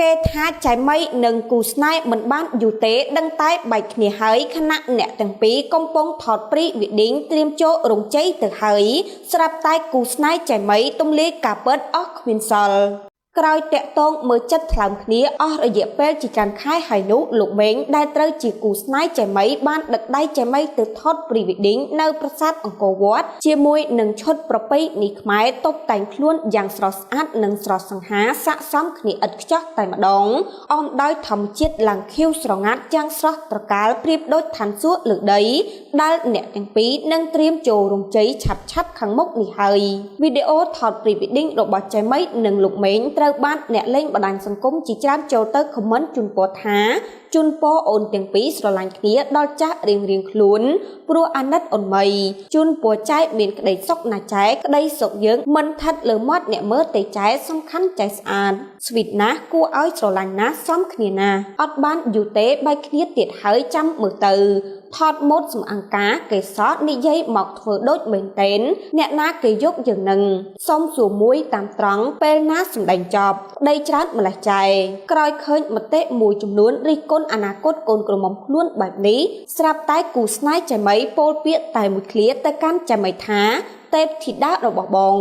គេថាចៃមីនិងគូស្នេហ៍មិនបានយូរទេដឹងតែបែកគ្នាហើយខណៈអ្នកទាំងពីរកំពុងថត pre-wedding ត្រៀមចូលរោងជ័យទៅហើយស្រាប់តែគូស្នេហ៍ចៃមីទំលាយការពិតអស់គ្មានសល់ក្រោយតាក់ទងមើលចិត្តថ្លើមគ្នាអស់រយៈពេលជាច្រើនខែហើយនោះលោកមេងដែលត្រូវជាគូស្នេហ៍ចៃមីបានដឹកដៃចៃមីទៅថត pre-wedding នៅប្រាសាទអង្គរវត្តជាមួយនឹងឈុតប្រពៃណីខ្មែរតុបតែងខ្លួនយ៉ាងស្រស់ស្អាតនិងស្រស់សង្ហាស័ក្តិសមគ្នាឥតខ្ចោះតែម្ដងអមដោយធម្មជាតិឡើងខៀវស្រងាត់យ៉ាងស្រស់ត្រកាលប្រៀបដូចឋានសួគ៌លើដីដែលអ្នកទាំងពីរនឹងត្រៀមចូលរោងជ័យឆាប់ៗខាងមុខនេះហើយវីដេអូថត pre-wedding របស់ចៃមីនិងលោកមេងត្រូវបានអ្នកលេងបណ្ដាញសង្គមជាច្រើនចូលទៅខមមិនជូនពរថាជូនពរអូនទាំងពីរស្រឡាញ់គ្នាដល់ចាស់រៀងខ្លួនព្រោះអាណិតអូនមីជូនពរចែមានក្តីសុខណាចែក្តីសុខយើងមិនថិតលើមាត់អ្នកមើលទេចែសំខាន់ចែស្អាតស្វីតណាស់គួរឲ្យស្រឡាញ់ណាស់សមគ្នាណាអត់បានយូរទេបែកគ្នាទៀតហើយចាំមើលទៅថតម៉ូដសំអង្ការគេសតនិយាយមកធ្វើដូចមែនតេនអ្នកណាគេយកយើងនឹងសុំសួរមួយតាមត្រង់ពេលណាសម្ដែងចប់ប្តីច្រើនម្លេះចែក្រោយឃើញមតិមួយចំនួនរិះគន់អនាគតកូនក្រមុំខ្លួនបែបនេះស្រាប់តែគូស្នេហ៍ចៃមីពោលពាក្យតែមួយឃ្លាទៅកាន់ចៃមីថាទេពធីតារបស់បង